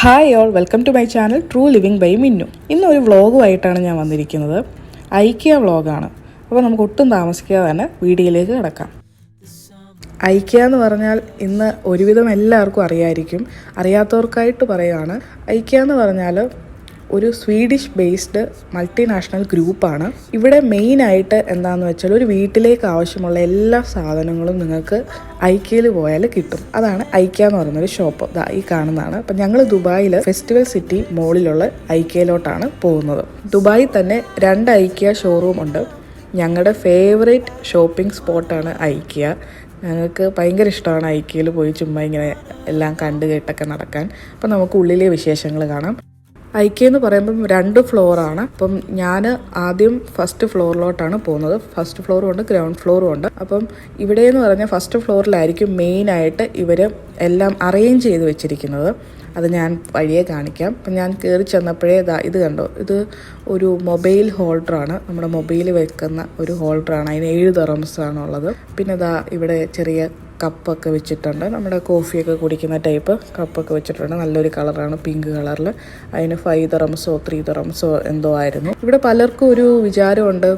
Hi all, welcome to my channel true living by Minnu. ഇന്നൊരു വ്ളോഗുമായിട്ടാണ് ഞാൻ വന്നിരിക്കുന്നത്. ഐക്കിയ വ്ളോഗാണ്. അപ്പോൾ നമുക്ക് ഒട്ടും താമസിക്കാതെ തന്നെ വീഡിയോയിലേക്ക് കിടക്കാം. ഐക്കിയ എന്ന് പറഞ്ഞാൽ ഇന്ന് ഒരുവിധം എല്ലാവർക്കും അറിയായിരിക്കും. അറിയാത്തവർക്കായിട്ട് പറയുകയാണ്. ഐക്കിയ എന്ന് പറഞ്ഞാൽ ഒരു സ്വീഡിഷ് ബേസ്ഡ് മൾട്ടിനാഷണൽ ഗ്രൂപ്പാണ്. ഇവിടെ മെയിനായിട്ട് എന്താണെന്ന് വെച്ചാൽ ഒരു വീട്ടിലേക്ക് ആവശ്യമുള്ള എല്ലാ സാധനങ്ങളും നിങ്ങൾക്ക് ഐക്കിയയിൽ പോയാൽ കിട്ടും. അതാണ് ഐക്കിയ എന്ന് പറയുന്നൊരു ഷോപ്പ്. ഈ കാണുന്നതാണ്. അപ്പം ഞങ്ങൾ ദുബായിൽ ഫെസ്റ്റിവൽ സിറ്റി മോളിലുള്ള ഐക്കിയയിലോട്ടാണ് പോകുന്നത്. ദുബായിൽ തന്നെ 2 ഐക്കിയ ഷോറൂം ഉണ്ട്. ഞങ്ങളുടെ ഫേവറേറ്റ് ഷോപ്പിംഗ് സ്പോട്ടാണ് ഐക്കിയ. ഞങ്ങൾക്ക് ഭയങ്കര ഇഷ്ടമാണ് ഐക്കിയയിൽ പോയി ചുമ്മാ ഇങ്ങനെ എല്ലാം കണ്ടു കേട്ടൊക്കെ നടക്കാൻ. അപ്പം നമുക്ക് ഉള്ളിലെ വിശേഷങ്ങൾ കാണാം. ഐക്കിയ എന്ന് പറയുമ്പം 2 ഫ്ലോറാണ്. അപ്പം ഞാൻ ആദ്യം ഫസ്റ്റ് ഫ്ലോറിലോട്ടാണ് പോകുന്നത്. ഫസ്റ്റ് ഫ്ലോറും ഉണ്ട്, ഗ്രൗണ്ട് ഫ്ലോറും ഉണ്ട്. അപ്പം ഇവിടെ എന്ന് പറഞ്ഞാൽ ഫസ്റ്റ് ഫ്ലോറിലായിരിക്കും മെയിനായിട്ട് ഇവർ എല്ലാം അറേഞ്ച് ചെയ്ത് വെച്ചിരിക്കുന്നത്. അത് ഞാൻ വഴിയെ കാണിക്കാം. അപ്പം ഞാൻ കയറി ചെന്നപ്പോഴേ ഇത് കണ്ടോ, ഇത് ഒരു മൊബൈൽ ഹോൾഡറാണ്. നമ്മുടെ മൊബൈൽ വെക്കുന്ന ഒരു ഹോൾഡറാണ്. അതിന് 7 ദിർഹംസാണുള്ളത്. പിന്നെ ഇവിടെ ചെറിയ കപ്പൊക്കെ വെച്ചിട്ടുണ്ട്. നമ്മുടെ കോഫിയൊക്കെ കുടിക്കുന്ന ടൈപ്പ് കപ്പൊക്കെ വെച്ചിട്ടുണ്ട്. നല്ലൊരു കളറാണ്, പിങ്ക് കളറിൽ. അതിന് 5 ദിർഹംസോ 3 ദിർഹംസോ എന്തോ ആയിരുന്നു. ഇവിടെ പലർക്കും ഒരു വിചാരമുണ്ട്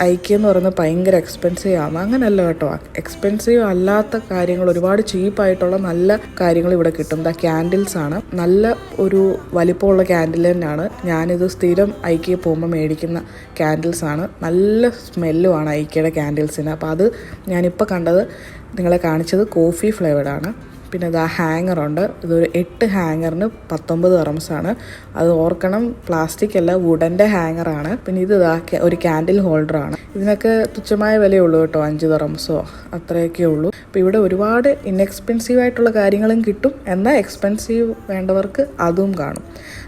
ഐക്കിയ എന്ന് പറയുന്നത് ഭയങ്കര എക്സ്പെൻസീവ് ആണ്. അങ്ങനെയല്ല കേട്ടോ. എക്സ്പെൻസീവ് അല്ലാത്ത കാര്യങ്ങൾ, ഒരുപാട് ചീപ്പായിട്ടുള്ള നല്ല കാര്യങ്ങൾ ഇവിടെ കിട്ടും. ക്യാൻഡിൽസ് ആണ്. നല്ല ഒരു വലിപ്പമുള്ള ക്യാൻഡിൽ തന്നെയാണ്. ഞാനിത് സ്ഥിരം ഐക്കിയ പോകുമ്പോൾ മേടിക്കുന്ന ക്യാൻഡിൽസ് ആണ്. നല്ല സ്മെല്ലുമാണ് ഐക്കിയയുടെ ക്യാൻഡിൽസിന്. അപ്പോൾ അത് ഞാനിപ്പോൾ കണ്ടത് നിങ്ങളെ കാണിച്ചത് കോഫി ഫ്ലേവേഡാണ്. പിന്നെ ഹാങ്ങറുണ്ട്. ഇതൊരു 8 ഹാങ്ങറിന് 19 ദിർഹംസാണ്. അത് ഓർക്കണം, പ്ലാസ്റ്റിക് അല്ല, വുഡൻ്റെ ഹാങ്ങറാണ്. പിന്നെ ഇത് ഒരു ക്യാൻഡിൽ ഹോൾഡറാണ്. ഇതിനൊക്കെ തുച്ഛമായ വിലയുള്ളൂ കേട്ടോ, 5 ദിർഹംസോ അത്രയൊക്കെ ഉള്ളൂ. അപ്പോൾ ഇവിടെ ഒരുപാട് ഇൻഎക്സ്പെൻസീവ് ആയിട്ടുള്ള കാര്യങ്ങളും കിട്ടും, എന്നാൽ എക്സ്പെൻസീവ് വേണ്ടവർക്ക് അതും കാണും.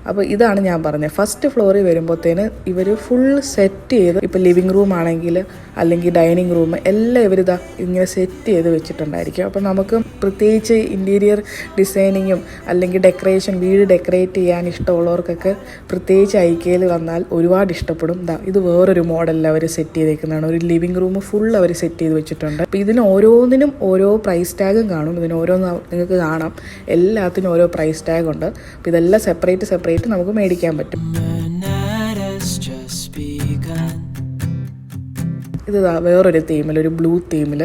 അപ്പോൾ ഇതാണ് ഞാൻ പറഞ്ഞത്. ഫസ്റ്റ് ഫ്ലോറിൽ വരുമ്പോഴത്തേന് ഇവർ ഫുൾ സെറ്റ് ചെയ്ത്, ഇപ്പോൾ ലിവിങ് റൂം ആണെങ്കിൽ അല്ലെങ്കിൽ ഡൈനിങ് റൂം എല്ലാം ഇവരിതാ ഇങ്ങനെ സെറ്റ് ചെയ്ത് വെച്ചിട്ടുണ്ടായിരിക്കും. അപ്പോൾ നമുക്ക് പ്രത്യേകിച്ച് ഇൻറ്റീരിയർ ഡിസൈനിങ്ങും അല്ലെങ്കിൽ ഡെക്കറേഷൻ, വീട് ഡെക്കറേറ്റ് ചെയ്യാൻ ഇഷ്ടമുള്ളവർക്കൊക്കെ പ്രത്യേകിച്ച് ഐക്കിയയിൽ വന്നാൽ ഒരുപാട് ഇഷ്ടപ്പെടും. ഇത് വേറൊരു മോഡലിൽ അവർ സെറ്റ് ചെയ്തേക്കുന്നതാണ്. ഒരു ലിവിങ് റൂം ഫുൾ അവർ സെറ്റ് ചെയ്ത് വെച്ചിട്ടുണ്ട്. അപ്പോൾ ഇതിന് ഓരോന്നിനും ഓരോ പ്രൈസ് ടാഗും കാണും. ഇതിന് ഓരോന്ന് നിങ്ങൾക്ക് കാണാം, എല്ലാത്തിനും ഓരോ പ്രൈസ് ടാഗ് ഉണ്ട്. അപ്പോൾ ഇതെല്ലാം സെപ്പറേറ്റ് നമുക്ക് മേടിക്കാൻ പറ്റും. ഇത് വേറൊരു തീമിൽ, ഒരു ബ്ലൂ തീമിൽ.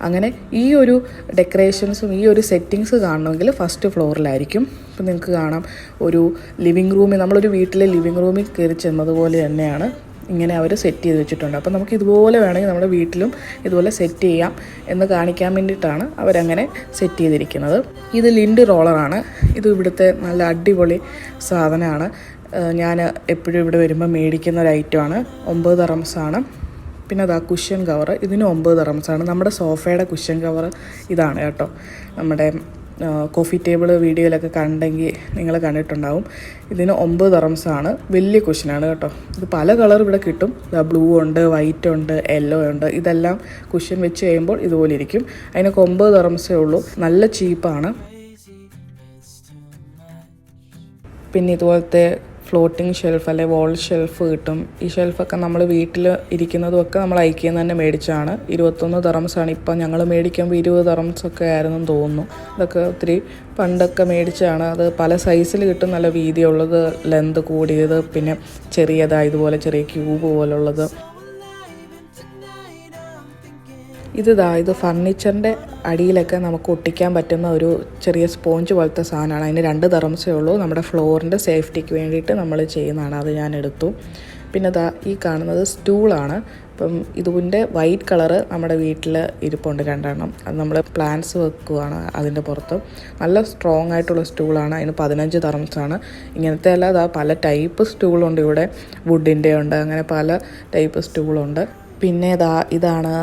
അങ്ങനെ ഈ ഒരു ഡെക്കറേഷൻസും ഈ ഒരു സെറ്റിങ്സ് കാണണമെങ്കിൽ ഫസ്റ്റ് ഫ്ലോറിലായിരിക്കും. ഇപ്പം നിങ്ങൾക്ക് കാണാം, ഒരു ലിവിങ് റൂമിൽ, നമ്മളൊരു വീട്ടിലെ ലിവിങ് റൂമിൽ കയറി ചെന്നതുപോലെ തന്നെയാണ് ഇങ്ങനെ അവർ സെറ്റ് ചെയ്ത് വെച്ചിട്ടുണ്ട്. അപ്പോൾ നമുക്ക് ഇതുപോലെ വേണമെങ്കിൽ നമ്മുടെ വീട്ടിലും ഇതുപോലെ സെറ്റ് ചെയ്യാം എന്ന് കാണിക്കാൻ വേണ്ടിയിട്ടാണ് അവരങ്ങനെ സെറ്റ് ചെയ്തിരിക്കുന്നത്. ഇത് ലിൻഡ് റോളറാണ്. ഇത് ഇവിടുത്തെ നല്ല അടിപൊളി സാധനമാണ്. ഞാൻ എപ്പോഴും ഇവിടെ വരുമ്പോൾ മേടിക്കുന്ന ഒരു ഐറ്റമാണ്. 9 ദിർഹംസാണ്. പിന്നെ കുഷ്യൻ കവർ, ഇതിന് 9 ദിർഹംസാണ്. നമ്മുടെ സോഫയുടെ കുഷ്യൻ കവർ ഇതാണ് കേട്ടോ. നമ്മുടെ കോഫി ടേബിൾ വീഡിയോയിലൊക്കെ കണ്ടെങ്കിൽ നിങ്ങൾ കണ്ടിട്ടുണ്ടാവും. ഇതിന് 9 ദിർഹംസാണ്. വലിയ കുഷ്യനാണ് കേട്ടോ. ഇത് പല കളർ ഇവിടെ കിട്ടും. ബ്ലൂ ഉണ്ട്, വൈറ്റ് ഉണ്ട്, യെല്ലോ ഉണ്ട്. ഇതെല്ലാം കുഷ്യൻ വെച്ച് കഴിയുമ്പോൾ ഇതുപോലെ ഇരിക്കും. അതിനൊക്കെ 9 ദിർഹംസേ ഉള്ളൂ. നല്ല ചീപ്പാണ്. പിന്നെ ഇതുപോലത്തെ ഫ്ലോട്ടിംഗ് ഷെൽഫ് അല്ലെ വാൾ ഷെൽഫ് കിട്ടും. ഈ ഷെൽഫൊക്കെ നമ്മൾ വീട്ടിൽ ഇരിക്കുന്നതുമൊക്കെ നമ്മൾ ഐക്കിയയിൽ നിന്ന് തന്നെ മേടിച്ചാണ്. 21 ദിർഹംസാണ്. ഇപ്പം ഞങ്ങൾ മേടിക്കുമ്പോൾ 20 ദിർഹംസൊക്കെ ആയിരുന്നെന്ന് തോന്നുന്നു. ഇതൊക്കെ ഒത്തിരി പണ്ടൊക്കെ മേടിച്ചാണ്. അത് പല സൈസിൽ കിട്ടും. നല്ല വീതിയുള്ളത്, ലെന്ത് കൂടിയത്, പിന്നെ ഇതുപോലെ ചെറിയ ക്യൂബ് പോലുള്ളത്. ഇത് ഫർണിച്ചറിൻ്റെ അടിയിലൊക്കെ നമുക്ക് ഒട്ടിക്കാൻ പറ്റുന്ന ഒരു ചെറിയ സ്പോഞ്ച് പോലത്തെ സാധനമാണ്. അതിന് 2 ദിർഹംസേ ഉള്ളൂ. നമ്മുടെ ഫ്ലോറിൻ്റെ സേഫ്റ്റിക്ക് വേണ്ടിയിട്ട് നമ്മൾ ചെയ്യുന്നതാണ്. അത് ഞാൻ എടുത്തു. പിന്നെ ഈ കാണുന്നത് സ്റ്റൂളാണ്. അപ്പം ഇതിൻ്റെ വൈറ്റ് കളറ് നമ്മുടെ വീട്ടിൽ ഇരിപ്പുണ്ട് 2 എണ്ണം. അത് നമ്മൾ പ്ലാന്റ്സ് വെക്കുകയാണ് അതിൻ്റെ പുറത്ത്. നല്ല സ്ട്രോങ് ആയിട്ടുള്ള സ്റ്റൂളാണ്. അതിന് 15 ദിർഹംസാണ്. ഇങ്ങനത്തെ അല്ല, പല ടൈപ്പ് സ്റ്റൂളുണ്ട് ഇവിടെ. വുഡിൻ്റെ ഉണ്ട്, അങ്ങനെ പല ടൈപ്പ് സ്റ്റൂളുണ്ട്. പിന്നെ ഇതാണ്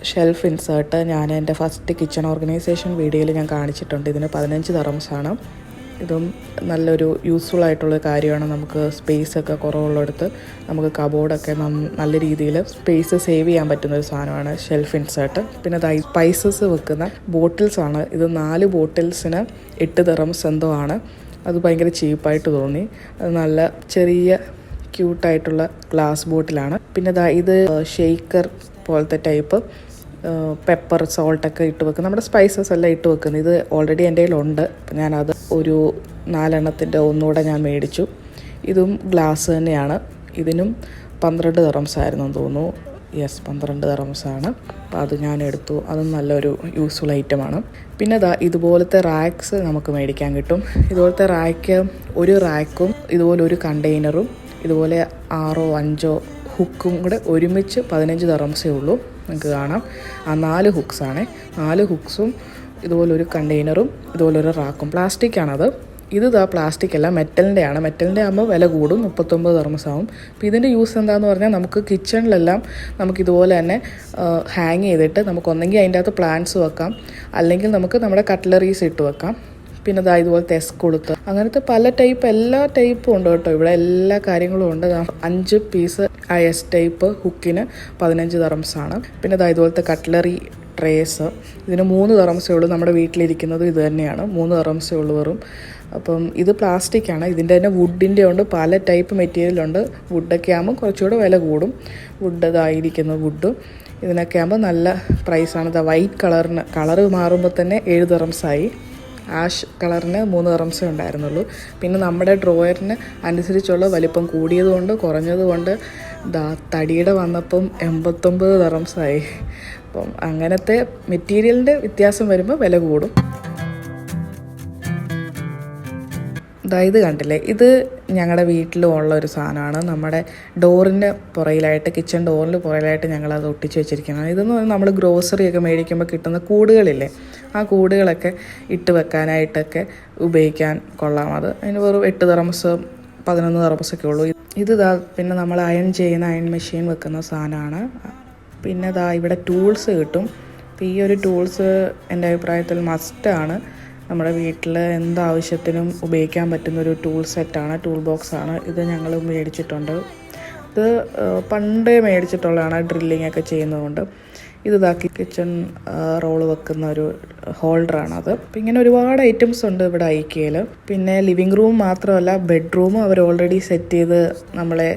ഷെൽഫ് ഇൻസേർട്ട്. ഞാൻ എൻ്റെ ഫസ്റ്റ് കിച്ചൺ ഓർഗനൈസേഷൻ വീഡിയോയിൽ ഞാൻ കാണിച്ചിട്ടുണ്ട്. ഇതിന് 15 ദിർഹംസാണ്. ഇതും നല്ലൊരു യൂസ്ഫുൾ ആയിട്ടുള്ള കാര്യമാണ്. നമുക്ക് സ്പേസൊക്കെ കുറവുള്ളിടത്ത് നമുക്ക് കബോർഡൊക്കെ നല്ല രീതിയിൽ സ്പേസ് സേവ് ചെയ്യാൻ പറ്റുന്ന ഒരു സാധനമാണ് ഷെൽഫ് ഇൻസേർട്ട്. പിന്നെ സ്പൈസസ് വെക്കുന്ന ബോട്ടിൽസാണ്. ഇത് 4 ബോട്ടിൽസിന് 8 ദിർഹംസ് എന്തോ ആണ്. അത് ഭയങ്കര ചീപ്പായിട്ട് തോന്നി. അത് നല്ല ചെറിയ ക്യൂട്ടായിട്ടുള്ള ഗ്ലാസ് ബോട്ടിലാണ്. പിന്നെ ഇത് ഷെയ്ക്കർ പോലത്തെ ടൈപ്പ് പെപ്പർ, സോൾട്ടൊക്കെ ഇട്ട് വെക്കും. നമ്മുടെ സ്പൈസസ് എല്ലാം ഇട്ട് വെക്കുന്നത്. ഇത് ഓൾറെഡി എൻ്റെ കയ്യിലുണ്ട്. അപ്പം ഞാനത് ഒരു 4എണ്ണത്തിൻ്റെ ഒന്നുകൂടെ ഞാൻ മേടിച്ചു. ഇതും ഗ്ലാസ് തന്നെയാണ്. ഇതിനും 12 ദിർഹംസ് ആയിരുന്നു തോന്നുന്നു. 12 ദിർഹംസാണ്. അപ്പോൾ അത് ഞാൻ എടുത്തു. അതും നല്ലൊരു യൂസ്ഫുൾ ഐറ്റമാണ്. പിന്നെ ഇതുപോലത്തെ റാക്സ് നമുക്ക് മേടിക്കാൻ കിട്ടും. ഇതുപോലത്തെ ഒരു റാക്കും ഇതുപോലെ ഒരു കണ്ടെയ്നറും ഇതുപോലെ 6 or 5 ഹുക്കും കൂടെ ഒരുമിച്ച് 15 ദിർഹംസേ ഉള്ളൂ. നിങ്ങൾക്ക് കാണാം 4 ഹുക്സാണ്. 4 ഹുക്സും ഇതുപോലൊരു കണ്ടെയ്നറും ഇതുപോലൊരു റാക്കും. പ്ലാസ്റ്റിക്കാണത്. ഇത് പ്ലാസ്റ്റിക് അല്ല, മെറ്റലിൻ്റെ ആകുമ്പോൾ വില കൂടും, 39 ദിർഹംസ് ആവും. അപ്പോൾ ഇതിൻ്റെ യൂസ് എന്താണെന്ന് പറഞ്ഞാൽ നമുക്ക് കിച്ചണിലെല്ലാം നമുക്കിതുപോലെ തന്നെ ഹാങ് ചെയ്തിട്ട് നമുക്ക് ഒന്നെങ്കിൽ അതിൻ്റെ അകത്ത് പ്ലാന്റ്സ് വെക്കാം, അല്ലെങ്കിൽ നമുക്ക് നമ്മുടെ കട്ട്ലറീസ് ഇട്ട് വെക്കാം. പിന്നെ ഇതുപോലത്തെ കൊളുത്ത്, അങ്ങനത്തെ പല എല്ലാ ടൈപ്പും ഉണ്ട് കേട്ടോ. ഇവിടെ എല്ലാ കാര്യങ്ങളും ഉണ്ട്. 5 പീസ് ആ ടൈപ്പ് ഹുക്കിന് 15 ദിർഹംസാണ്. പിന്നെ ഇതുപോലത്തെ കട്ട്ലറി ട്രേസ്, ഇതിന് 3 ദിർഹംസേ ഉള്ളൂ. നമ്മുടെ വീട്ടിലിരിക്കുന്നത് ഇത് തന്നെയാണ്, 3 ദിർഹംസേ ഉള്ളൂ വെറും. അപ്പം ഇത് പ്ലാസ്റ്റിക്കാണ്. ഇതിൻ്റെ തന്നെ വുഡിൻ്റെ ഉണ്ട്, പല ടൈപ്പ് മെറ്റീരിയലുണ്ട്. വുഡൊക്കെ ആകുമ്പോൾ കുറച്ചുകൂടെ വില കൂടും. വുഡ് ഇതിനൊക്കെ ആകുമ്പോൾ നല്ല പ്രൈസാണ്. വൈറ്റ് കളറ് മാറുമ്പോൾ തന്നെ 7 ദിർഹംസായി. ആഷ് കളറിന് 3 ദിർഹംസേ ഉണ്ടായിരുന്നുള്ളൂ. പിന്നെ നമ്മുടെ ഡ്രോയറിന് അനുസരിച്ചുള്ള വലിപ്പം കൂടിയതുകൊണ്ട് കുറഞ്ഞതുകൊണ്ട് തടിയുടെ വന്നപ്പം 89 ദിർഹംസായി. അപ്പം അങ്ങനത്തെ മെറ്റീരിയലിൻ്റെ വ്യത്യാസം വരുമ്പോൾ വില കൂടും. ഇത് കണ്ടില്ലേ, ഇത് ഞങ്ങളുടെ വീട്ടിലും ഉള്ള ഒരു സാധനമാണ്. നമ്മുടെ ഡോറിൻ്റെ പുറയിലായിട്ട്, കിച്ചൺ ഡോറിൻ്റെ പുറയിലായിട്ട് ഞങ്ങളത് ഒട്ടിച്ച് വെച്ചിരിക്കുന്നത്. ഇതെന്ന് പറഞ്ഞാൽ നമ്മൾ ഗ്രോസറിയൊക്കെ മേടിക്കുമ്പോൾ കിട്ടുന്ന കൂടുകളില്ലേ, ആ കൂടുകളൊക്കെ ഇട്ട് വെക്കാനായിട്ടൊക്കെ ഉപയോഗിക്കാൻ കൊള്ളാം. അതിന് വെറും 8 ദിർഹംസ് 11 ദിർഹംസൊക്കെ ഉള്ളൂ. പിന്നെ നമ്മൾ അയൺ മെഷീൻ വെക്കുന്ന സാധനമാണ്. പിന്നെ ഇവിടെ ടൂൾസ് കിട്ടും. അപ്പോൾ ഈ ഒരു ടൂൾസ് എൻ്റെ അഭിപ്രായത്തിൽ മസ്റ്റാണ്. നമ്മുടെ വീട്ടിൽ എന്താവശ്യത്തിനും ഉപയോഗിക്കാൻ പറ്റുന്നൊരു ടൂൾ സെറ്റാണ്, ടൂൾ ബോക്സാണ്. ഇത് ഞങ്ങൾ മേടിച്ചിട്ടുണ്ട്. ഇത് പണ്ടേ മേടിച്ചിട്ടുള്ളതാണ്, ഡ്രില്ലിങ് ഒക്കെ ചെയ്യുന്നതുകൊണ്ട്. ഇത് കിച്ചൺ റോള് വെക്കുന്ന ഒരു ഹോൾഡറാണത്. അപ്പം ഇങ്ങനെ ഒരുപാട് ഐറ്റംസ് ഉണ്ട് ഇവിടെ ഐക്കിയയിൽ. പിന്നെ ലിവിങ് റൂം മാത്രമല്ല, ബെഡ്റൂമും അവർ ഓൾറെഡി സെറ്റ് ചെയ്ത് നമ്മളെ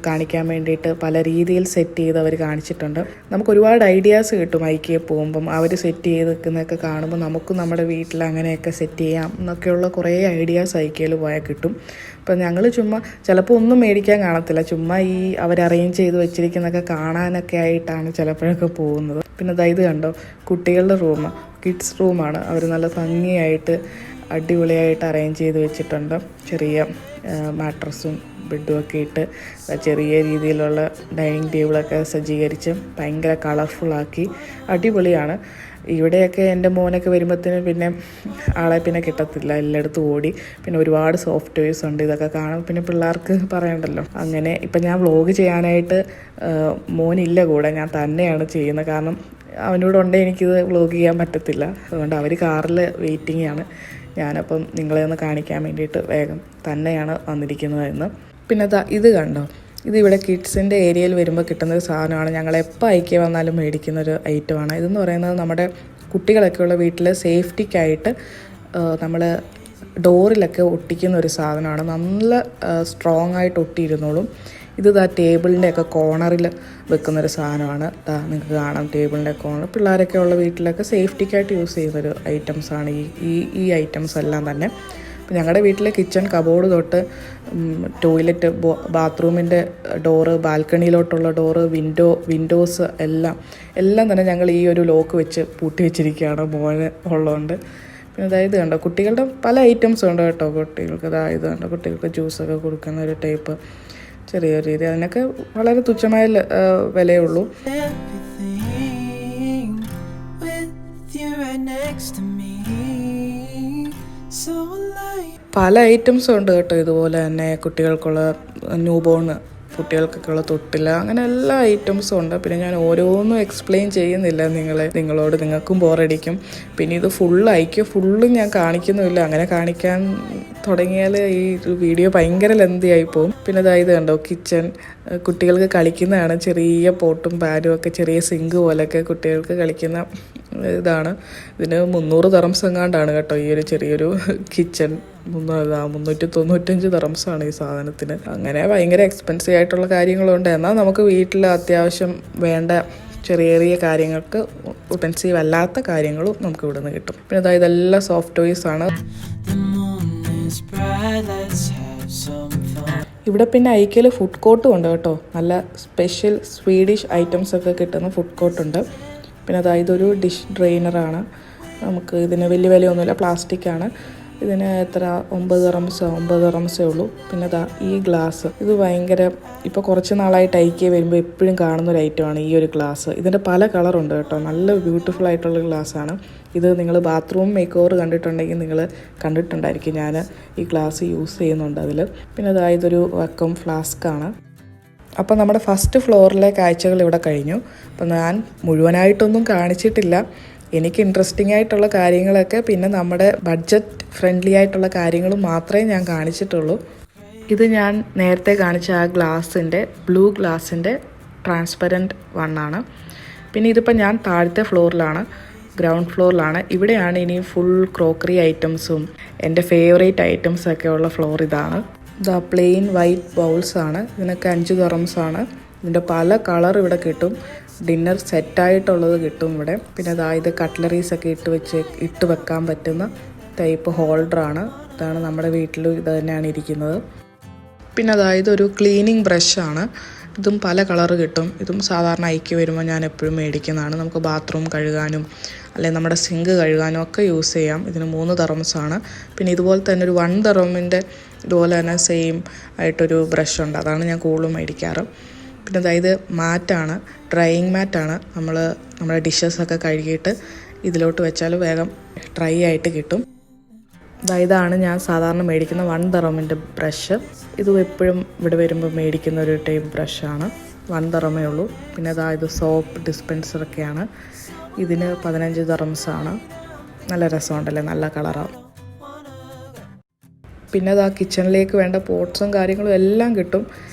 കാണിക്കാൻ വേണ്ടിയിട്ട് പല രീതിയിൽ സെറ്റ് ചെയ്ത് അവർ കാണിച്ചിട്ടുണ്ട്. നമുക്ക് ഒരുപാട് ഐഡിയാസ് കിട്ടും ഐക്കിയ പോകുമ്പം. അവർ സെറ്റ് ചെയ്ത് വെക്കുന്നതൊക്കെ കാണുമ്പോൾ നമുക്കും നമ്മുടെ വീട്ടിൽ അങ്ങനെയൊക്കെ സെറ്റ് ചെയ്യാം എന്നൊക്കെയുള്ള കുറേ ഐഡിയാസ് ഐക്കിയയിൽ പോയാൽ കിട്ടും. അപ്പം ഞങ്ങൾ ചുമ്മാ ചിലപ്പോൾ ഒന്നും മേടിക്കാൻ കാണത്തില്ല, ചുമ്മാ ഈ അവർ അറേഞ്ച് ചെയ്ത് വെച്ചിരിക്കുന്നതൊക്കെ കാണാനൊക്കെ ആയിട്ടാണ് ചിലപ്പോഴൊക്കെ പോകുന്നത്. പിന്നെ ഇത് കണ്ടോ, കുട്ടികളുടെ റൂം, കിഡ്സ് റൂമാണ്. അവർ നല്ല ഭംഗിയായിട്ട് അടിപൊളിയായിട്ട് അറേഞ്ച് ചെയ്ത് വെച്ചിട്ടുണ്ട്. ചെറിയ മാട്രസും ബെഡും ഒക്കെ ഇട്ട് ചെറിയ രീതിയിലുള്ള ഡൈനിങ് ടേബിളൊക്കെ സജ്ജീകരിച്ച് ഭയങ്കര കളർഫുള്ളാക്കി അടിപൊളിയാണ്. ഇവിടെയൊക്കെ എൻ്റെ മോനൊക്കെ വരുമ്പോഴത്തേനും പിന്നെ ആളെ പിന്നെ കിട്ടത്തില്ല, എല്ലായിടത്തും ഓടി. പിന്നെ ഒരുപാട് സോഫ്റ്റ് ടോയ്സ് ഉണ്ട്, ഇതൊക്കെ കാണും. പിന്നെ പിള്ളേർക്ക് പറയണ്ടല്ലോ. അങ്ങനെ ഇപ്പം ഞാൻ വ്ളോഗ് ചെയ്യാനായിട്ട് മോനില്ല കൂടെ, ഞാൻ തന്നെയാണ് ചെയ്യുന്നത്. കാരണം അവനോട് ഉണ്ടെങ്കിൽ എനിക്കിത് വ്ളോഗ് ചെയ്യാൻ പറ്റത്തില്ല. അതുകൊണ്ട് അവർ കാറിൽ വെയിറ്റിംഗ് ആണ്. ഞാനപ്പം നിങ്ങളെ ഒന്ന് കാണിക്കാൻ വേണ്ടിയിട്ട് വേഗം തന്നെയാണ് വന്നിരിക്കുന്നതെന്ന്. പിന്നെ ഇത് കണ്ടോ, ഇതിവിടെ കിഡ്സിൻ്റെ ഏരിയയിൽ വരുമ്പോൾ കിട്ടുന്നൊരു സാധനമാണ്. ഞങ്ങൾ എപ്പോൾ ഐക്കിയ വന്നാലും മേടിക്കുന്നൊരു ഐറ്റമാണ്. ഇതെന്ന് പറയുന്നത് നമ്മുടെ കുട്ടികളൊക്കെയുള്ള വീട്ടിൽ സേഫ്റ്റിക്കായിട്ട് നമ്മൾ ഡോറിലൊക്കെ ഒട്ടിക്കുന്ന ഒരു സാധനമാണ്. നല്ല സ്ട്രോങ് ആയിട്ട് ഒട്ടിയിരുന്നോളും. ഇത് ടേബിളിൻ്റെയൊക്കെ കോർണറിൽ വെക്കുന്നൊരു സാധനമാണ്. നിങ്ങൾക്ക് കാണാം, ടേബിളിൻ്റെ കോർണർ. പിള്ളേരൊക്കെ ഉള്ള വീട്ടിലൊക്കെ സേഫ്റ്റിക്കായിട്ട് യൂസ് ചെയ്യുന്നൊരു ഐറ്റംസാണ് ഈ ഐറ്റംസ് എല്ലാം തന്നെ. ഞങ്ങളുടെ വീട്ടിലെ കിച്ചൺ കബോർഡ് തൊട്ട് ടോയ്ലറ്റ്, ബാത്റൂമിൻ്റെ ഡോറ്, ബാൽക്കണിയിലോട്ടുള്ള ഡോറ്, വിൻഡോസ് എല്ലാം തന്നെ ഞങ്ങൾ ഈ ഒരു ലോക്ക് വെച്ച് പൂട്ടി വെച്ചിരിക്കുകയാണ്, മോന് ഉള്ളതുകൊണ്ട്. പിന്നെ ഇത് കണ്ടോ, കുട്ടികളുടെ പല ഐറ്റംസും ഉണ്ട് കേട്ടോ. കുട്ടികൾക്ക് ഇത് കണ്ടോ, കുട്ടികൾക്ക് ജ്യൂസൊക്കെ കൊടുക്കുന്ന ഒരു ടൈപ്പ് ചെറിയ രീതി. അതിനൊക്കെ വളരെ തുച്ഛമായ വിലയുള്ളൂ. പല ഐറ്റംസും ഉണ്ട് കേട്ടോ. ഇതുപോലെ തന്നെ കുട്ടികൾക്കുള്ള ന്യൂബോൺ, കുട്ടികൾക്കൊക്കെയുള്ള തൊട്ടില്ല, അങ്ങനെ എല്ലാ ഐറ്റംസും ഉണ്ട്. പിന്നെ ഞാൻ ഓരോന്നും എക്സ്പ്ലെയിൻ ചെയ്യുന്നില്ല നിങ്ങളോട്, നിങ്ങൾക്കും ബോറടിക്കും. പിന്നെ ഇത് ഫുള്ളും ഞാൻ കാണിക്കുന്നുമില്ല. അങ്ങനെ കാണിക്കാൻ തുടങ്ങിയാൽ ഈ വീഡിയോ ഭയങ്കര ലെന്തി ആയി പോകും. പിന്നെ ഇത് കണ്ടോ, കിച്ചൺ കുട്ടികൾക്ക് കളിക്കുന്നതാണ്. ചെറിയ പോട്ടും പാനും ഒക്കെ, ചെറിയ സിങ്ക് പോലെയൊക്കെ കുട്ടികൾക്ക് കളിക്കുന്ന ഇതാണ്. ഇതിന് 300 ദിർഹംസ് എങ്ങാണ്ടാണ് കേട്ടോ ഈ ഒരു ചെറിയൊരു കിച്ചൺ. 395 ദിർഹംസാണ് ഈ സാധനത്തിന്. അങ്ങനെ ഭയങ്കര എക്സ്പെൻസീവ് ആയിട്ടുള്ള കാര്യങ്ങളുണ്ട്. എന്നാൽ നമുക്ക് വീട്ടിൽ അത്യാവശ്യം വേണ്ട ചെറിയ കാര്യങ്ങൾക്ക് എക്സ്പെൻസീവ് അല്ലാത്ത കാര്യങ്ങളും നമുക്ക് ഇവിടെ നിന്ന് കിട്ടും. പിന്നെ ഇതെല്ലാം സോഫ്റ്റ് ടോയ്സ് ആണ്. ഇവിടെ പിന്നെ ഐക്കയിൽ ഫുഡ് കോർട്ടും ഉണ്ട് കേട്ടോ. നല്ല സ്പെഷ്യൽ സ്വീഡിഷ് ഐറ്റംസ് ഒക്കെ കിട്ടുന്ന ഫുഡ് കോർട്ടുണ്ട്. പിന്നെ അതായത് ഒരു ഡിഷ് ഡ്രെയിനറാണ്. നമുക്ക് ഇതിന് വലിയ വിലയൊന്നുമില്ല, പ്ലാസ്റ്റിക്കാണ്. ഇതിന് എത്ര 9 ദിറംസേ ഉള്ളൂ. പിന്നെ അതാ ഈ ഗ്ലാസ്, ഇത് ഭയങ്കര ഇപ്പോൾ കുറച്ച് നാളായിട്ട് ഐക്കിയ വരുമ്പോൾ എപ്പോഴും കാണുന്നൊരു ഐറ്റമാണ് ഈ ഒരു ഗ്ലാസ്. ഇതിൻ്റെ പല കളറുണ്ട് കേട്ടോ. നല്ല ബ്യൂട്ടിഫുൾ ആയിട്ടുള്ള ഗ്ലാസ്സാണ് ഇത്. നിങ്ങൾ ബാത്റൂം മേക്ക് ഓവർ കണ്ടിട്ടുണ്ടെങ്കിൽ നിങ്ങൾ കണ്ടിട്ടുണ്ടായിരിക്കും. ഞാൻ ഈ ഗ്ലാസ് യൂസ് ചെയ്യുന്നുണ്ട് അതിൽ. പിന്നെ അതായത് ഒരു വക്കം ഫ്ലാസ്ക്കാണ്. അപ്പോൾ നമ്മുടെ ഫസ്റ്റ് ഫ്ലോറിലെ കാഴ്ചകൾ ഇവിടെ കഴിഞ്ഞു. അപ്പോൾ ഞാൻ മുഴുവനായിട്ടൊന്നും കാണിച്ചിട്ടില്ല. എനിക്ക് ഇൻട്രസ്റ്റിംഗ് ആയിട്ടുള്ള കാര്യങ്ങളൊക്കെ, പിന്നെ നമ്മുടെ ബഡ്ജറ്റ് ഫ്രണ്ട്ലി ആയിട്ടുള്ള കാര്യങ്ങളും മാത്രമേ ഞാൻ കാണിച്ചിട്ടുള്ളൂ. ഇത് ഞാൻ നേരത്തെ കാണിച്ച ആ ഗ്ലാസിൻ്റെ, ബ്ലൂ ഗ്ലാസിൻ്റെ ട്രാൻസ്പെറൻറ്റ് വണ്ണാണ്. പിന്നെ ഇതിപ്പോൾ ഞാൻ താഴത്തെ ഫ്ലോറിലാണ്, ഗ്രൗണ്ട് ഫ്ലോറിലാണ്. ഇവിടെയാണ് ഇനി ഫുൾ ക്രോക്കറി ഐറ്റംസും എൻ്റെ ഫേവറേറ്റ് ഐറ്റംസൊക്കെ ഉള്ള ഫ്ലോർ ഇതാണ്. ഇതാ പ്ലെയിൻ വൈറ്റ് ബൗൾസാണ്. ഇതിനൊക്കെ 5 ദിറംസാണ്. ഇതിൻ്റെ പല കളർ ഇവിടെ കിട്ടും. ഡിന്നർ സെറ്റായിട്ടുള്ളത് കിട്ടും ഇവിടെ. പിന്നെ അതായത് കട്ട്ലറീസൊക്കെ ഇട്ട് വെക്കാൻ പറ്റുന്ന ടൈപ്പ് ഹോൾഡറാണ്. ഇതാണ് നമ്മുടെ വീട്ടിലും ഇത് തന്നെയാണ് ഇരിക്കുന്നത്. പിന്നെ അതായത് ഒരു ക്ലീനിങ് ബ്രഷാണ്. ഇതും പല കളറ് കിട്ടും. ഇതും സാധാരണ ഐക്യ വരുമ്പോൾ ഞാൻ എപ്പോഴും മേടിക്കുന്നതാണ്. നമുക്ക് ബാത്റൂം കഴുകാനും അല്ലെങ്കിൽ നമ്മുടെ സിങ്ക് കഴുകാനും ഒക്കെ യൂസ് ചെയ്യാം. ഇതിന് 3 ദിറംസാണ്. പിന്നെ ഇതുപോലെ തന്നെ ഒരു 1 ദിറമിൻ്റെ ഇതുപോലെ തന്നെ സെയിം ആയിട്ടൊരു ബ്രഷുണ്ട്. അതാണ് ഞാൻ കൂടുതലും മേടിക്കാറ്. പിന്നെ അതായത് മാറ്റാണ്, ഡ്രൈയിങ് മാറ്റാണ്. നമ്മുടെ ഡിഷസൊക്കെ കഴുകിയിട്ട് ഇതിലോട്ട് വെച്ചാൽ വേഗം ഡ്രൈ ആയിട്ട് കിട്ടും. ഇതാണ് ഞാൻ സാധാരണ മേടിക്കുന്ന 1 ദിറമിൻ്റെ ബ്രഷ്. ഇത് എപ്പോഴും ഇവിടെ വരുമ്പോൾ മേടിക്കുന്ന ഒരു ടൈപ്പ് ബ്രഷാണ്. 1 ദിറമേ ഉള്ളൂ. പിന്നെ ഇത് സോപ്പ് ഡിസ്പെൻസറൊക്കെയാണ്. ഇതിന് 15 ദിറംസാണ്. നല്ല രസമുണ്ടല്ലേ, നല്ല കളറാണ്. പിന്നെ കിച്ചണിലേക്ക് വേണ്ട പോട്ട്സും കാര്യങ്ങളും എല്ലാം കിട്ടും.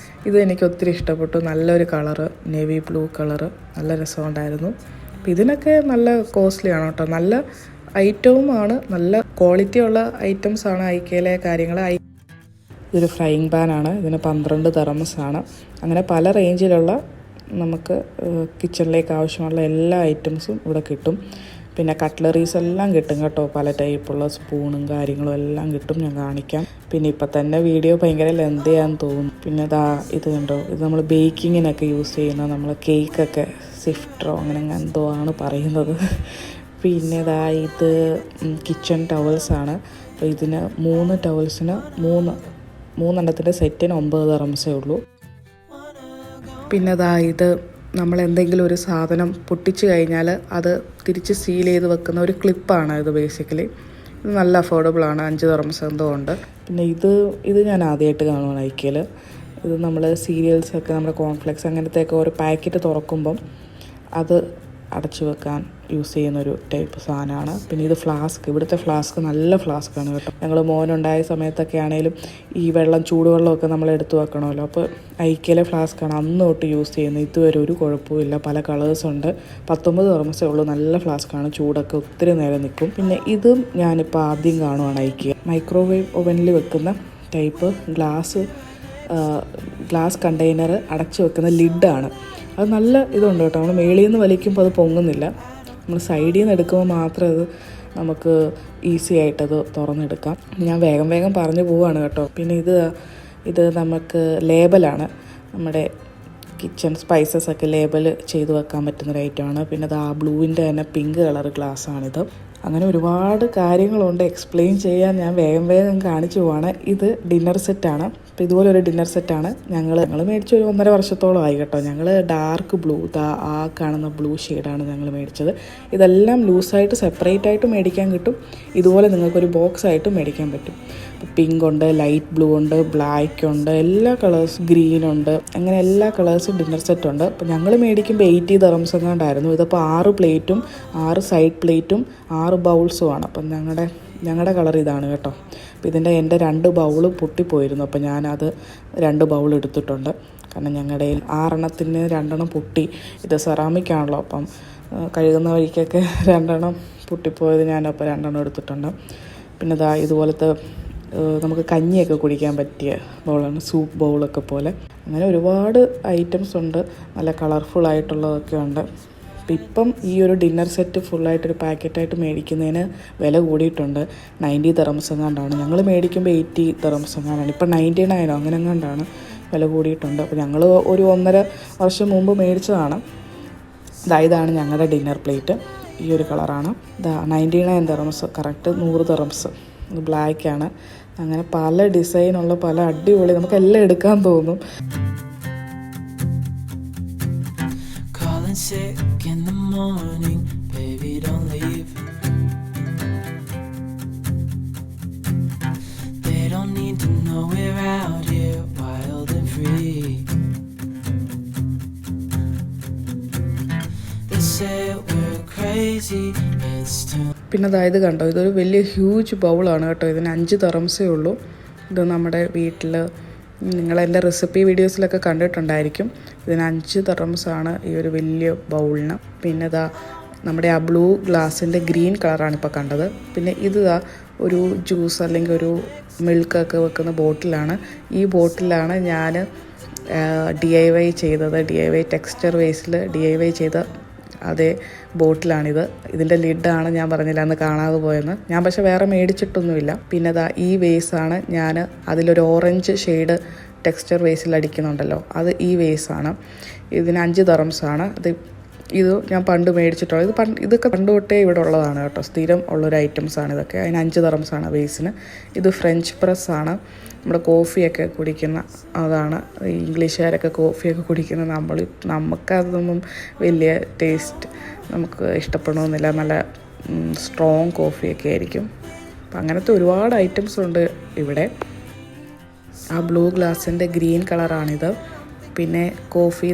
ഇത് എനിക്ക് ഒത്തിരി ഇഷ്ടപ്പെട്ടു. നല്ലൊരു കളറ്, നേവി ബ്ലൂ കളറ്, നല്ല രസമുണ്ടായിരുന്നു. അപ്പം ഇതിനൊക്കെ നല്ല കോസ്റ്റ്ലിയാണ് കേട്ടോ. നല്ല ഐറ്റവുമാണ്, നല്ല ക്വാളിറ്റി ഉള്ള ഐറ്റംസാണ് ഐക്കയിലെ കാര്യങ്ങൾ. ഇതൊരു ഫ്രൈയിങ് പാനാണ്. ഇതിന് 12 ദിറംസാണ്. അങ്ങനെ പല റേഞ്ചിലുള്ള നമുക്ക് കിച്ചണിലേക്ക് ആവശ്യമുള്ള എല്ലാ ഐറ്റംസും ഇവിടെ കിട്ടും. പിന്നെ കട്ട്ലറീസ് എല്ലാം കിട്ടും കേട്ടോ. പല ടൈപ്പുള്ള സ്പൂണും കാര്യങ്ങളും എല്ലാം കിട്ടും. ഞാൻ കാണിക്കാം. പിന്നെ ഇപ്പം തന്നെ വീഡിയോ ഭയങ്കര ലെന്തിയാന്ന് തോന്നും. പിന്നെ ഇത് കണ്ടോ, ഇത് നമ്മൾ ബേക്കിങ്ങിനൊക്കെ യൂസ് ചെയ്യുന്ന നമ്മൾ കേക്കൊക്കെ സിഫ്റ്ററോ അങ്ങനെ എന്തോ ആണ് പറയുന്നത്. പിന്നെ ഇത് കിച്ചൺ ടവൽസാണ്. അപ്പോൾ ഇതിന് 3 ടവൽസിന് 3 സെറ്റിന് 9 ദിറംസേ ഉള്ളൂ. പിന്നെ ഇത് നമ്മളെന്തെങ്കിലും ഒരു സാധനം പൊട്ടിച്ച് കഴിഞ്ഞാൽ അത് തിരിച്ച് സീൽ ചെയ്ത് വെക്കുന്ന ഒരു ക്ലിപ്പാണ് ഇത് ബേസിക്കലി. ഇത് നല്ല അഫോർഡബിളാണ്. 5 ദിറംസ് എന്തോ ഉണ്ട്. പിന്നെ ഇത് ഞാൻ ആദ്യമായിട്ട് കാണുവാണ് ഐക്കയിൽ. ഇത് നമ്മൾ സീരിയൽസൊക്കെ, നമ്മുടെ കോൺഫ്ലെക്സ് അങ്ങനത്തെയൊക്കെ ഒരു പാക്കറ്റ് തുറക്കുമ്പം അത് അടച്ചു വെക്കാൻ യൂസ് ചെയ്യുന്നൊരു ടൈപ്പ് സാധനമാണ്. പിന്നെ ഇത് ഫ്ലാസ്ക്. ഇവിടുത്തെ ഫ്ലാസ്ക് നല്ല ഫ്ലാസ്ക്കാണ് കേട്ടോ. ഞങ്ങൾ മോനുണ്ടായ സമയത്തൊക്കെ ആണെങ്കിലും ഈ ചൂടുവെള്ളമൊക്കെ നമ്മൾ എടുത്തു വെക്കണമല്ലോ. അപ്പോൾ ഐക്കയിലെ ഫ്ലാസ്ക്കാണ് അന്ന് തൊട്ട് യൂസ് ചെയ്യുന്നത്. ഇതുവരെ ഒരു കുഴപ്പമില്ല. പല കളേഴ്സുണ്ട്. 19 ദിറംസേ ഉള്ളൂ. നല്ല ഫ്ലാസ്ക്കാണ്. ചൂടൊക്കെ ഒത്തിരി നേരം നിൽക്കും. പിന്നെ ഇതും ഞാനിപ്പോൾ ആദ്യം കാണുവാണ് ഐക്കിയ. മൈക്രോവേവ് ഓവനിൽ വെക്കുന്ന ടൈപ്പ് ഗ്ലാസ് കണ്ടെയ്നർ അടച്ചു വെക്കുന്ന ലിഡാണ്. അത് നല്ല ഇതുണ്ട് കേട്ടോ. നമ്മൾ മേളിൽ നിന്ന് വലിക്കുമ്പോൾ അത് പൊങ്ങുന്നില്ല. നമ്മൾ സൈഡിൽ നിന്ന് എടുക്കുമ്പോൾ മാത്രമേ അത് നമുക്ക് ഈസി ആയിട്ടത് തുറന്നെടുക്കാം. ഞാൻ വേഗം പറഞ്ഞു പോവുകയാണ് കേട്ടോ. പിന്നെ ഇത് നമുക്ക് ലേബലാണ്. നമ്മുടെ കിച്ചൺ സ്പൈസസൊക്കെ ലേബൽ ചെയ്ത് വെക്കാൻ പറ്റുന്നൊരു ഐറ്റമാണ്. പിന്നെ ബ്ലൂവിൻ്റെ തന്നെ പിങ്ക് കളർ ഗ്ലാസ്സാണിത്. അങ്ങനെ ഒരുപാട് കാര്യങ്ങളുണ്ട് എക്സ്പ്ലെയിൻ ചെയ്യാൻ. ഞാൻ വേഗം കാണിച്ചു പോവാണ്. ഇത് ഡിന്നർ സെറ്റാണ്. അപ്പോൾ ഇതുപോലൊരു ഡിന്നർ സെറ്റാണ് ഞങ്ങൾ മേടിച്ച ഒരു 1.5 വർഷത്തോളം ആയി കേട്ടോ. ഞങ്ങൾ ഡാർക്ക് ബ്ലൂ, ആ കാണുന്ന ബ്ലൂ ഷെയ്ഡാണ് ഞങ്ങൾ മേടിച്ചത്. ഇതെല്ലാം ലൂസായിട്ട് സെപ്പറേറ്റ് ആയിട്ട് മേടിക്കാൻ കിട്ടും. ഇതുപോലെ നിങ്ങൾക്കൊരു ബോക്സ് ആയിട്ട് മേടിക്കാൻ പറ്റും. പിങ്ക് ഉണ്ട്, ലൈറ്റ് ബ്ലൂ ഉണ്ട്, ബ്ലാക്ക് ഉണ്ട്, എല്ലാ കളേഴ്സും, ഗ്രീൻ ഉണ്ട്, അങ്ങനെ എല്ലാ കളേഴ്സും ഡിന്നർ സെറ്റ് ഉണ്ട്. അപ്പോൾ ഞങ്ങൾ മേടിക്കുമ്പോൾ 80 ദിറംസ് എങ്ങാണ്ടായിരുന്നു. ഇതിപ്പോൾ 6 പ്ലേറ്റും 6 സൈഡ് പ്ലേറ്റും 6 ബൗൾസുമാണ്. അപ്പം ഞങ്ങളുടെ കളർ ഇതാണ് കേട്ടോ. അപ്പോൾ എൻ്റെ 2 ബൗള് പൊട്ടിപ്പോയിരുന്നു. അപ്പോൾ ഞാനത് 2 ബൗൾ എടുത്തിട്ടുണ്ട്. കാരണം ഞങ്ങളുടെ 6 എണ്ണത്തിന് 2 എണ്ണം പൊട്ടി. ഇത് സെറാമിക്കാണല്ലോ, അപ്പം കഴുകുന്ന വഴിക്കൊക്കെ 2 എണ്ണം പൊട്ടിപ്പോയത് ഞാനപ്പോൾ 2 എണ്ണം എടുത്തിട്ടുണ്ട്. പിന്നെ ഇതുപോലത്തെ നമുക്ക് കഞ്ഞിയൊക്കെ കുടിക്കാൻ പറ്റിയ ബൗളാണ്, സൂപ്പ് ബൗളൊക്കെ പോലെ. അങ്ങനെ ഒരുപാട് ഐറ്റംസ് ഉണ്ട്. നല്ല കളർഫുള്ളായിട്ടുള്ളതൊക്കെ ഉണ്ട്. അപ്പോൾ ഇപ്പം ഈ ഒരു ഡിന്നർ സെറ്റ് ഫുള്ളായിട്ടൊരു പാക്കറ്റായിട്ട് മേടിക്കുന്നതിന് വില കൂടിയിട്ടുണ്ട്. 90 ദിർഹംസ് എങ്ങാണ്ടാണ്. ഞങ്ങൾ മേടിക്കുമ്പോൾ 80 ദിർഹംസ് എങ്ങാണ്ടാണ്. ഇപ്പം 99 അങ്ങനെ എങ്ങാണ്ടാണ് വില കൂടിയിട്ടുണ്ട്. അപ്പോൾ ഞങ്ങൾ ഒരു 1.5 വർഷം മുമ്പ് മേടിച്ചതാണ്. ഇതാണ് ഞങ്ങളുടെ ഡിന്നർ പ്ലേറ്റ്. ഈ ഒരു കളറാണ്. 99 ദിർഹംസ്, കറക്റ്റ് 100 ദിർഹംസ്. ഇത് ബ്ലാക്കാണ്. അങ്ങനെ പല ഡിസൈനുള്ള പല അടിപൊളി, നമുക്കെല്ലാം എടുക്കാൻ തോന്നും. Sick in the morning, baby don't leave. They don't need to know we're out here wild and free. They say we're crazy, it's too. പിന്നെ അതായത് കണ്ടോ, ഇതൊരു വലിയ ഹ്യൂജ് ബൗളാണ് കേട്ടോ. ഇതിന് 5 ദിർഹംസേ ഉള്ളൂ. ഇത് നമ്മുടെ വീട്ടിൽ നിങ്ങൾ എൻ്റെ റെസിപ്പി വീഡിയോസിലൊക്കെ കണ്ടിട്ടുണ്ടായിരിക്കും. ഇതിന് 5 ദിർഹംസാണ് ഈ ഒരു വലിയ ബൗളിന്. പിന്നെ നമ്മുടെ ആ ബ്ലൂ ഗ്ലാസിൻ്റെ ഗ്രീൻ കളറാണ് ഇപ്പോൾ കണ്ടത്. പിന്നെ ഒരു ജ്യൂസ് അല്ലെങ്കിൽ ഒരു മിൽക്കൊക്കെ വെക്കുന്ന ബോട്ടിലാണ്. ഈ ബോട്ടിലാണ് ഞാൻ DIY ചെയ്തത്. DIY ടെക്സ്ചർ വേസിൽ DIY ചെയ്ത അതേ ബോട്ടിലാണിത്. ഇതിൻ്റെ ലിഡാണ് ഞാൻ പറഞ്ഞില്ല അന്ന് കാണാതെ പോയെന്ന്. ഞാൻ പക്ഷേ വേറെ മേടിച്ചിട്ടൊന്നുമില്ല. പിന്നെ ഈ വേസാണ് ഞാൻ അതിലൊരു ഓറഞ്ച് ഷെയ്ഡ് ടെക്സ്ചർ വേസിൽ അടിക്കുന്നുണ്ടല്ലോ, അത് ഈ വേസാണ്. ഇതിന് 5 ദിർഹംസാണ്. ഇത് ഞാൻ പണ്ട് മേടിച്ചിട്ടുള്ളത്. ഇതൊക്കെ പണ്ട് തൊട്ടേ ഇവിടെ ഉള്ളതാണ് കേട്ടോ. സ്ഥിരം ഉള്ളൊരു ഐറ്റംസാണ് ഇതൊക്കെ. അതിന് 5 ദിർഹംസാണ് വേസിന്. ഇത് ഫ്രഞ്ച് പ്രസ്സാണ്. നമ്മുടെ കോഫിയൊക്കെ കുടിക്കുന്ന അതാണ്. ഇംഗ്ലീഷുകാരൊക്കെ കോഫിയൊക്കെ കുടിക്കുന്ന നമുക്കതൊന്നും വലിയ ടേസ്റ്റ് നമുക്ക് ഇഷ്ടപ്പെടണമെന്നില്ല. നല്ല സ്ട്രോങ് കോഫിയൊക്കെ ആയിരിക്കും. അപ്പം അങ്ങനത്തെ ഒരുപാട് ഐറ്റംസ് ഉണ്ട് ഇവിടെ. ആ ബ്ലൂ ഗ്ലാസിൻ്റെ ഗ്രീൻ കളറാണിത്. പിന്നെ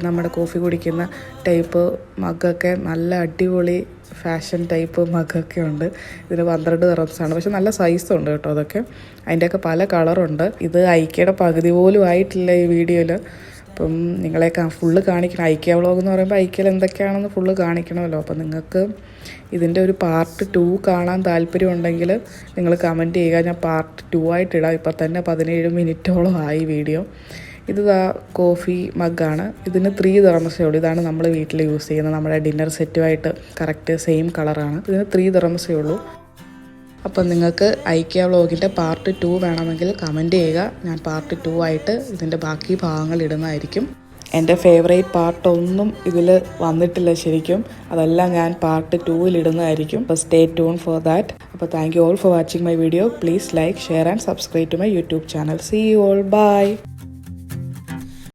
നമ്മുടെ കോഫി കുടിക്കുന്ന ടൈപ്പ് മഗ്ഗൊക്കെ നല്ല അടിപൊളി ഫാഷൻ ടൈപ്പ് മഗ്ഗൊക്കെ ഉണ്ട്. ഇതിന് 12 ദിർഹംസാണ്. പക്ഷെ നല്ല സൈസുണ്ട് കേട്ടോ അതൊക്കെ. അതിൻ്റെയൊക്കെ പല കളറുണ്ട്. ഇത് ഐക്കയുടെ പകുതി പോലും ആയിട്ടില്ല ഈ വീഡിയോയിൽ. അപ്പം നിങ്ങളെ ഫുള്ള് കാണിക്കണം. ഐക്യ വ്ളോഗ് എന്ന് പറയുമ്പോൾ ഐക്യയിൽ എന്തൊക്കെയാണെന്ന് ഫുള്ള് കാണിക്കണമല്ലോ. അപ്പം നിങ്ങൾക്ക് ഇതിൻ്റെ ഒരു പാർട്ട് 2 കാണാൻ താല്പര്യമുണ്ടെങ്കിൽ നിങ്ങൾ കമൻറ്റ് ചെയ്യുക. ഞാൻ പാർട്ട് 2 ആയിട്ടിടാം. ഇപ്പം തന്നെ 17 മിനിറ്റോളം ആയി വീഡിയോ. ഇത് കോഫി മഗ്ഗാണ്. ഇതിന് 3 ദിർഹംസേ ഉള്ളൂ. ഇതാണ് നമ്മൾ വീട്ടിൽ യൂസ് ചെയ്യുന്നത്. നമ്മുടെ ഡിന്നർ സെറ്റുമായിട്ട് കറക്റ്റ് സെയിം കളറാണ്. ഇതിന് 3 ദിർഹംസേ ഉള്ളൂ. അപ്പം നിങ്ങൾക്ക് ഐക്യ വ്ളോഗിൻ്റെ പാർട്ട് 2 വേണമെങ്കിൽ കമൻറ്റ് ചെയ്യുക. ഞാൻ പാർട്ട് 2 ആയിട്ട് ഇതിൻ്റെ ബാക്കി ഭാഗങ്ങൾ ഇടുന്നതായിരിക്കും. എൻ്റെ ഫേവറേറ്റ് പാർട്ടൊന്നും ഇതിൽ വന്നിട്ടില്ല ശരിക്കും. അതെല്ലാം ഞാൻ പാർട്ട് 2-ൽ ഇടുന്നതായിരിക്കും. അപ്പോൾ സ്റ്റേ ട്യൂൺ ഫോർ ദാറ്റ്. അപ്പോൾ thank you all for watching my video. Please like, share and subscribe to my YouTube channel. See you all. By.